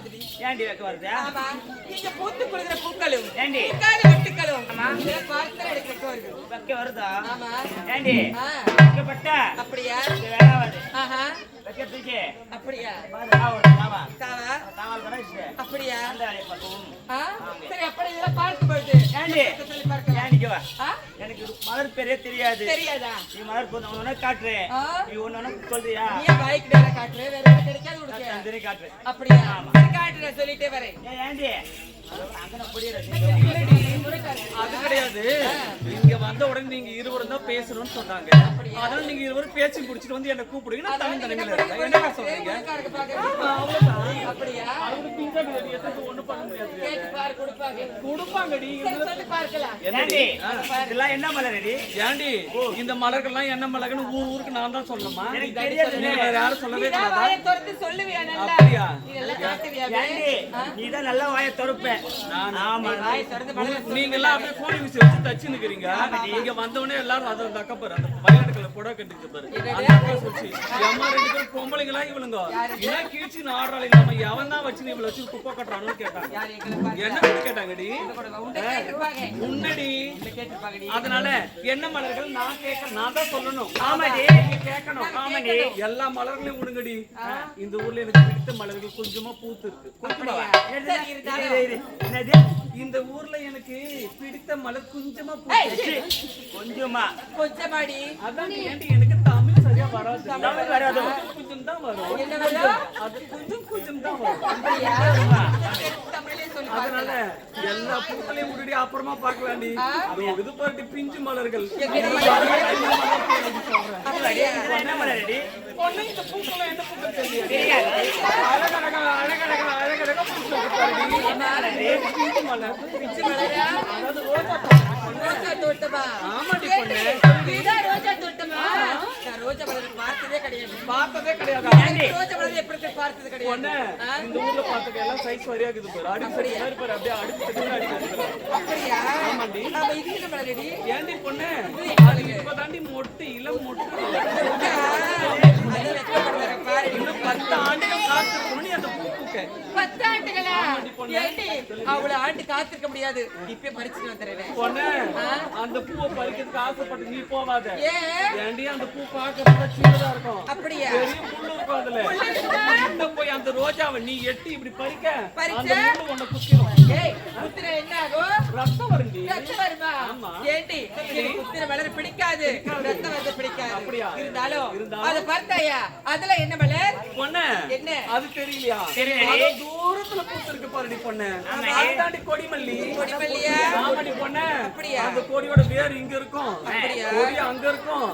வருதுடி. ஏன்டி வெக்க வருது? ஆமா, நீங்க பூத்து குளிக்கிற பூக்களும் ஏண்டி பூக்காத வெட்டுக்களும் இதை பார்த்து எனக்கு வெக்க வருது. வெக்க வருதா? ஆமா. ஏண்டி ஆ, வெக்கப்பட்ட அப்படியா? இது வேணாவது ஆஹா, வெக்க தூக்கி அப்படியா? பாரு தாவா தாவா? தாவால் கணேஷ் அப்படியா? அந்த வேலையை பார்க்கவும். ஆ, சரி, அப்படி இதெல்லாம் பார்த்து போயிட்டு ஏண்டி சொல்லி பார்க்கலாம். ஏண்டிக்கு வா. ஆ, எனக்கு மலர் பேரே தெரியாது. தெரியாதா? நீ மலர் போது ஒன்னு காட்டுறேன். ஆ, நீ ஒன்னு சொல்றியா? நீ வாய்க்கு நேரா காட்டுற, வேற எதுவும் கிடைக்காது உனக்கு. சரி காட்டுறேன். அப்படியா? சரி, காட்டு, நான் சொல்லிட்டே வரேன். ஏண்டி அங்க நான் புரியல. அது கிடையாது. இங்க வந்த உடனே நீங்க இருவரும் தான் பேசணும்னு சொன்னாங்க. அதனால நீங்க இருவரும் பேச்சு முடிச்சிட்டு வந்து என்ன கூப்பிடுங்க. நான் தனி தனிமையில இருக்கேன். என்ன சொல்றீங்க? அப்படியா? அவங்க பிஞ்சா கிடையாது. எதுக்கு ஒண்ணு பண்ண முடியாது. கேட்டு பாரு, கொடுப்பாங்க. கொடுப்பாங்கடி. சொல்லி பார்க்கலாம். ஏண்டி இதெல்லாம் என்ன மலரடி? ஏண்டி இந்த மலர்கள்லாம் என்ன மலர்னு ஊருக்கு நான் தான் சொல்லணுமா? எனக்கு தெரியாது. வேற யாரும் சொல்லவே நீதான் கூடாதா? வாயை திறந்து சொல்லுவியா நல்லா? அப்படியா? இதெல்லாம் காட்டுவியா? ஏண்டி நீதான் நல்லா வாயை திறப்ப. ஆமா வாயை திறந்து மலரை நீங்க எல்லாம் அப்படியே கோழி விசி வச்சு தச்சு நிக்கிறீங்க. இங்க வந்த உடனே எல்லாரும் அதை அந்த அக்கா பாரு, அந்த வயலட்டுக்குள்ள புடவை கட்டிட்டு பாரு. அந்த அக்கா சொல்லிச்சு, எம்மா ரெண்டு பேரும் பொம்பளைங்களா இவளுங்க என்ன கீழ்ச்சி ஆடுறாள் இல்லாம எவன் தான் வச்சு இவளை வச்சு குப்பை கட்டுறான்னு கேட்டாங்க. யார் எங்களை பாரு. என்ன கேட்டாங்கடி? உன்னை கேட்டிருப்பாங்க. முன்னாடி உன்னை கேட்டிருப்பாங்கடி. அதனால என்ன மலர்கள் நான் தான் சொல்லணும். ஆமாடி நீங்க கேட்கணும். ஆமாடி எல்லா மலர்களையும் விடுங்கடி. இந்த ஊர்ல எனக்கு பிடித்த மலர்கள் கொஞ்சமா பூத்து இருக்கு. கொஞ்சமா. சரி, இருந்தாலும். என்னது இந்த ஊர்ல எனக்கு பிடித்த மலர் கொஞ்சமா பூத்து கொஞ்சமா கொஞ்சமாடி. அதான் ஏன்டி எனக்கு தமிழ் சரியா வராது. தமிழ் வராது. கொஞ்சம் தான் வரும். என்ன வரும்? அது கொஞ்சம் தான் வரும். அப்படியா? தமிழ்லயே சொல்லி அதனால எல்லா பூக்களையும் முன்னாடி அப்புறமா பார்க்கலாண்டி. இது பாருடி பிஞ்சு மலர்கள். அப்படியா? என்ன மலரடி? ஒண்ணு இந்த பூக்களை என்ன பூக்கள் தெரியாது. தெரியாது. அழகழகா பூக்கள் இருக்கு பாருடி. பிஞ்சு மலர். பிச்சு மலரா? அதாவது ரோஜா ரோஜா தோட்டமா? ஆமாடி பொண்ணு. இதுதான் ரோஜா தோட்டமா? நான் ரோஜா மலர் பார்த்ததே கிடையாது. பார்த்ததே கிடையாது. ரோஜா மலர் எப்படி இருக்கு பார்த்தது கிடையாது. பொண்ணு இந்த ஊர்ல பார்த்துக்க எல்லாம் சைஸ் வரையா இருக்குது பாரு. அடிப்படை பாரு அப்படியே அடுத்து அடிக்கிறது. அப்படியா? ஆமாண்டி. நாம இது என்ன மலரடி? ஏண்டி பொண்ணு அது இப்பதாண்டி மொட்டு இளம் மொட்டு. அது வெக்கப்படுற பாரு. இன்னும் 10 ஆண்டுகள் காத்திருக்கணும் நீ அந்த பூ பூக்க. 10 ஆண்டுகளா? ஏண்டி அவ்வளவு ஆண்டு காத்திருக்க முடியாது. இப்பே பறிச்சுட்டு வந்துறேன். பொண்ணு அந்த பூவை பறிக்கிறதுக்கு ஆசைப்பட்டு நீ போவாத. ஏன்? ஏண்டி அந்த பூ பார்க்கறதுக்கு சின்னதா இருக்கும். அப்படியா? பெரிய முள்ளு இருக்கும் அதுல. இந்த போய் அந்த ரோஜாவை நீ எட்டி இப்படி பறிக்க அந்த முள்ளு உன்னை குத்திரும். ஏய், குத்திர என்ன ஆகும்? ரத்தம் வருண்டி. ரத்தம் வருமா? ஏண்டி எனக்கு குத்திர மலர் பிடிக்காது. ரத்தம் வந்து பிடிக்காது. அப்படியா? இருந்தாலும் அத பார்த்தாயா? அதுல என்ன மலர்? பொண்ணு என்ன? அது தெரியலையா? தெரியலையே. அது தூரத்துல பூத்திருக்கு பாருடி பொண்ணு. அதுதாண்டி கொடிமல்லி. கொடிமல்லியா? ஆமாடி பொண்ணு. அப்படியா? அந்த கொடியோட வேர் இங்க இருக்கும். அப்படியா? கொடி அங்க இருக்கும்.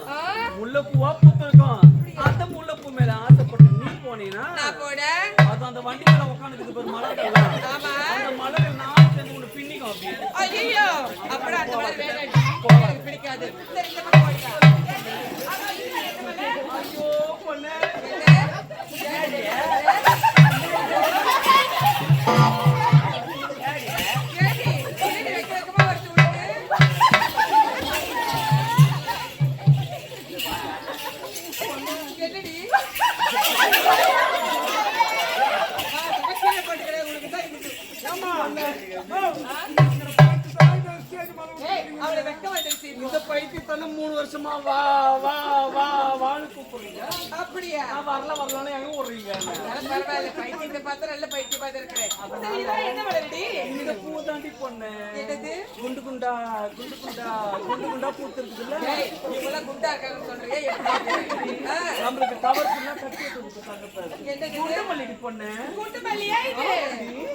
முல்லைப்பூவா பூத்து இருக்கும். அந்த முல்லைப்பூ மேல ஆசைப்பட்டு நீ போனீனா நான் போட. அது அந்த வண்டி மேல உட்கார்ந்துக்குது பாரு மலர்கள். ஆமா. அந்த மலர்கள் நான் சேர்ந்து உன்னை பின்னிக்கும் அப்படியே. ஐயோ, அப்பட அந்த மலர் வேண்டாம். எனக்கு பிடிக்காது. சரி, இந்த பக்கம் போயிடலாம். ஆமா, இது என்ன மலர்? ஐயோ பொண்ணு. ஏண்டி, இது வெக்க வெக்கமா வருது உனக்கு? என்னடி? கீழே போட்டுக்கிறேன், உனக்கு தான் இது. ஏய், அவளை வெக்க வந்துருச்சு. இந்த பைத்தியத்தான 3 வருஷமா வா வா வா வான்னு கூப்பிடுறீங்க. அப்படியா? நான் வரலான்னு எங்க ஓடுறீங்க? பரவாயில்ல, பைத்தியத்தை பார்த்தா நல்ல பைத்தியம் பார்த்து இருக்கிறேன். சரி, இதெல்லாம் என்ன மலரடி? இந்த பூ தாண்டி பொண்ணு. என்னது? குண்டு குண்டா பூத்து இருக்குதுல்ல. ஏய், இவங்கெல்லாம் குண்டா இருக்காங்கன்னு சொல்றியே, எப்படி? நம்மளுக்கு டவர்ஸ்லாம் கட்டி கொடுத்துட்டாங்க பாரு. என்னது? குண்டுமல்லிடி பொண்ணு. குண்டு மல்லியா இது?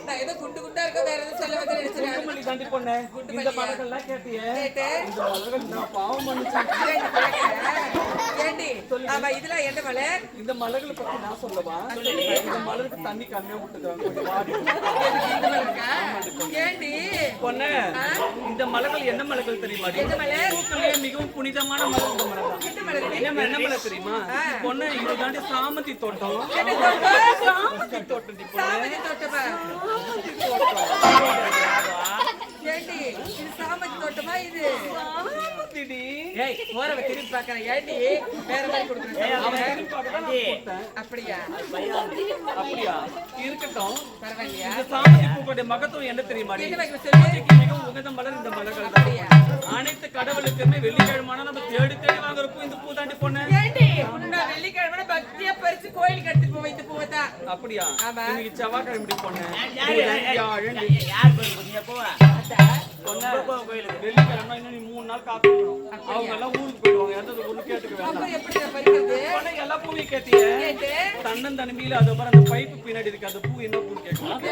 நான் ஏதோ குண்டு குண்டா இருக்க, வேற எதுவும் சொல்ல வந்து நினைச்சேன். குண்டுமல்லி தாண்டி பொண்ணு. இந்த மலர்கள்லாம் கேட்டியே. கேட்டேன். இந்த மலர்கள் நான் பாவம் பண்ணிச்சேன். ஏண்டி, ஆமா, இதெல்லாம் என்ன மலர்? இந்த மலர்களை பத்தி நான் சொல்லவா? இந்த மலருக்கு தண்ணி கம்மியா விட்டுக்கிறாங்க. கொஞ்சம் வாடி. இந்த மலருக்கா? ஏண்டி? பொண்ணு இந்த மலர்கள் என்ன மலர்கள் தெரியுமா? என்ன மலர்? பூக்களே மிகவும் புனிதமான மலர் இந்த மலர் தான். என்ன மலர்? என்ன மலர் தெரியுமா? பொண்ணு இது தாண்டி சாமந்தி தோட்டம். என்ன தோட்டம்? சாமந்தி தோட்டம் டி பொண்ணு. சாமந்தி தோட்டமா? சாமந்தி தோட்டம். ஏண்டி, இது சாமந்தி தோட்டமா இது? சாமந்தி ஊத்திடி. ஏய் போறவ திருப்பி பார்க்கறேன். ஏண்டி வேற மாதிரி கொடுக்குறேன். அவன் திரும்பி பார்க்கதான் நான் போட்டேன். அப்படியா? அப்படியா? இருக்கட்டும். பரவாயில்லையா? இந்த சாமந்தி பூக்களுடைய மகத்துவம் என்ன தெரியுமாடி? என்ன வைக்க சொல்லு? பூஜைக்கு மிகவும் உகந்த மலர் இந்த மலர்கள் தான். அனைத்து கடவுளுக்குமே வெள்ளிக்கிழமான நம்ம தேடி தேடி வாங்குற பூ இந்த பூ தாண்டி பொண்ணு. ஏண்டி நான் வெள்ளிக்கிழமை பக்தியா பறிச்சு கோயிலுக்கு எடுத்துட்டு போவேன் இந்த பூவை தான். அப்படியா? ஆமா. இன்னைக்கு செவ்வாய்க்கிழமை இப்படி பொண்ணு. யார் போறீங்க போவா வெள்ளிக்கிழமை இன்னும் நீ 3 நாள் காத்துக்கணும். அவங்க எல்லாம் ஊருக்கு போயிடுவாங்க. எந்த ஒண்ணு கேட்டுக்க வேண்டாம். அப்புறம் எப்படி நான் பறிக்கிறது? பொண்ணு எல்லா பூவையும் கேட்டியே. கேட்டு தன்னன் தனிமையில அது மாதிரி அந்த பைப்பு பின்னாடி இருக்கு அந்த பூ என்ன பூ கேட்கலாம்.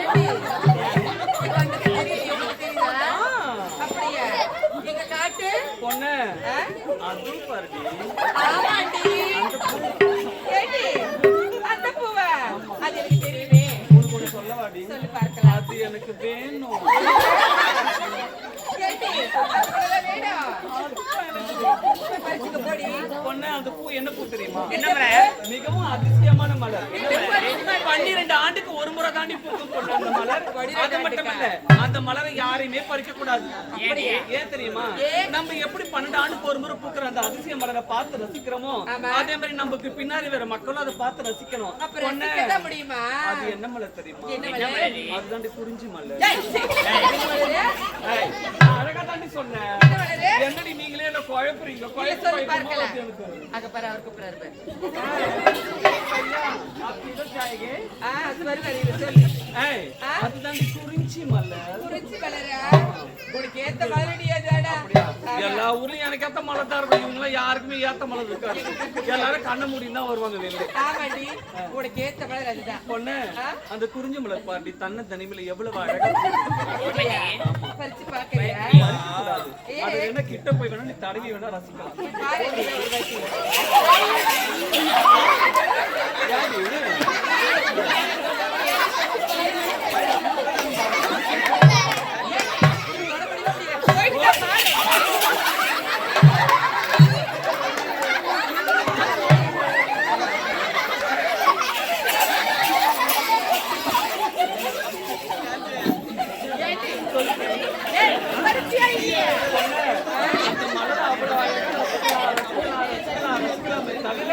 இப்ப அந்த தெரியுது, உங்களுக்கு தெரியுதா? அப்படியா? எங்க காட்டு பொண்ணு ஆ? அதுவும் பாருடி. ஆமாண்டி. ஏண்டி அந்த பூவா? அது எனக்கு தெரியுமே. உனக்கு ஒண்ணு சொல்லவாடி. சொல்லு பார்க்கலாம். அது எனக்கு வேணும். ஏண்டி அது கூட வேணும். பறிச்சுக்க போடி. பொண்ணு அந்த பூ என்ன பூ தெரியுமா? என்ன மலர்? மிகவும் அதிசயமான மலர். இந்த பூ அதிசயமான 12 ஆண்டுக்கு ஒரு முறை தாண்டி பூக்கும் பொண்ணு அந்த மலர். அது மட்டும் இல்ல அந்த மலரை யாரையுமே பறிக்க கூடாது. ஏன் தெரியுமா? நம்ம எப்படி 12 ஆண்டுக்கு ஒரு முறை பூக்கிற அந்த அதிசய மலரை பார்த்து ரசிக்கிறோமோ அதே மாதிரி நமக்கு பின்னாடி வேற மக்களும் அதை பார்த்து ரசிக்கணும். அப்புறம் ரசிக்கதான் முடியுமா? அது என்ன மலர் தெரியுமா? என்ன மலர்? அதுதாண்டி குறிஞ்சி மலர். ஏய், என்ன மலரு? ஏய், நான் அழகா தாண்டி சொன்னேன். என்ன மலரு? என்னடி நீங்களே என்ன குழப்புறீங்க? இல்ல, சொல்லி குழப்பம் பார்க்கலாம். எனக்கு. அங்க பாரு அவர் கூப்பிடுறாரு பாரு. அப்படிதான் ஜாயகே. அது வருவாரு இவரு சொல்லு. ஏய், அதுதாண்டி குறிஞ்சி மலர். குறிச்சி மலரா? உனக்கு ஏத்த மலரடி அதாடா. எல்லா ஊர்லயும் எனக்கு ஏத்த மலர் தான் இருக்கும். இவங்க யாருக்குமே ஏத்த மலர் இருக்காது. எல்லாரும் கண்ண மூடின்னு தான் வருவாங்க வெளியே. ஆமாண்டி, உனக்கு ஏத்த மலர் அதுதான். பொண்ணு அந்த குறிஞ்சி மலர் பாருடி தன்னை தனிமையில எவ்வளவு அழகா பறிச்சு பாக்கறியா? கூடாது. அது என்ன கிட்ட போய் வேணா நீ தடவி வேணா ரசிக்கலாம். பாருடி, ஒரு வாட்டி. யாரு? போயிட்டு பாரு. ஏய், பறிச்சியா இல்லையா? அந்த மலரை அவ்வளவு அழகா ரசிக்கலாமே தவிர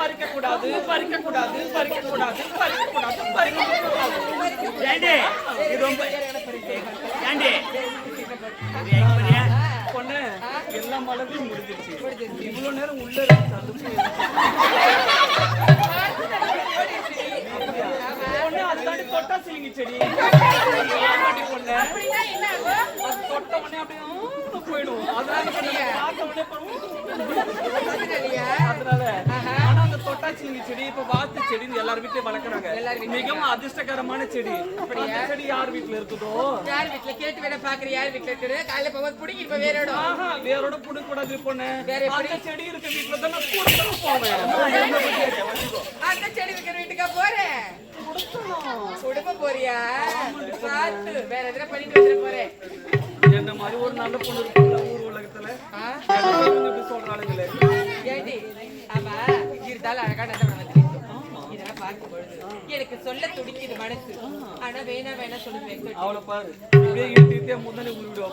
பறிக்க கூடாது பறிக்க கூடாது பறிக்க கூடாது பறிக்க கூடாது பறிக்க கூடாது. ஏண்டி இது ரொம்ப ஏண்டி பொண்ணு எல்லா மலரையும் முடிஞ்சிருச்சு. இவ்வளவு நேரம் உள்ள இருக்கு அந்த பூ. பொண்ணு அதுதாண்டி தொட்டா சிலிங்கி செடி. பொண்ணு அப்படின்னா என்ன ஆகும்? அது தொட்ட உடனே அப்படியே போயிடும். அதனால பார்த்த உடனே அதனாலயா? அதனால ஆனா அந்த தொட்டாச்சிலிங்கி செடி இப்ப வாத்து செடின்னு எல்லார் வீட்லயும் வளர்க்கறாங்க. மிகவும் அதிர்ஷ்டகரமான செடி. அந்த செடி யார் வீட்டுல இருக்குதோ யார் வீட்டுல கேட்டு வேணா பாக்குற யார் வீட்டுல இருக்குது காலையில போகும்போது புடிங்கி இப்ப வேற இடம். ஆஹா வேரோட புடுங்க கூடாது பொண்ணு. வேற எப்படி? அந்த செடி இருக்க வீட்டுல தான் நான் கூட்டணும் போவேன். அந்த செடி வைக்கிற வீட்டுக்கா போறேன் குடும்ப போறியா? பார்த்து வேற எதுனா பண்ணிட்டு வந்துட போறேன். என்ன மாதிரி ஒரு நல்ல பொண்ணு இருக்குல்ல ஊர் உலகத்துல இப்படி சொல்றாளுங்களே. ஏண்டி ஆமா இருந்தாலும் அழகான வந்துருக்கு. இதெல்லாம் பார்க்கும் பொழுது எனக்கு சொல்ல துடிக்குது மனசு. ஆனா வேணா வேணா சொல்லுவேன். அவளை பாரு இப்படியே இழுத்துட்டே முதல்ல உருவிடுவா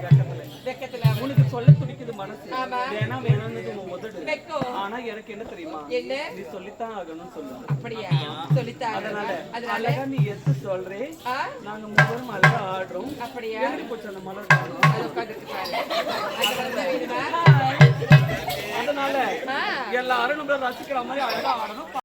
வெக்கத்துல. வெக்கத்துல உனக்கு சொல்ல துடிக்குது மனசு. ஆமா. வேணா வேணான்னு உன் உதடு. வெக்கம். ஆனா எனக்கு என்ன தெரியுமா? என்ன? நீ சொல்லித்தான் ஆகணும்னு சொல்லு. அப்படியா? சொல்லித்தான் அதனால அதனால அழகா நீ எது சொல்றே ஆ? நாங்க முதல்ல அழகா ஆடுறோம். அப்படியா? எப்படி போச்சு அந்த மலர்? அது உட்கார்ந்துட்டு பாரு. அது வந்து வேணுமா? அதனால ஆ. எல்லாரும் நம்மள ரசிக்கிற மாதிரி அழகா ஆடணும்.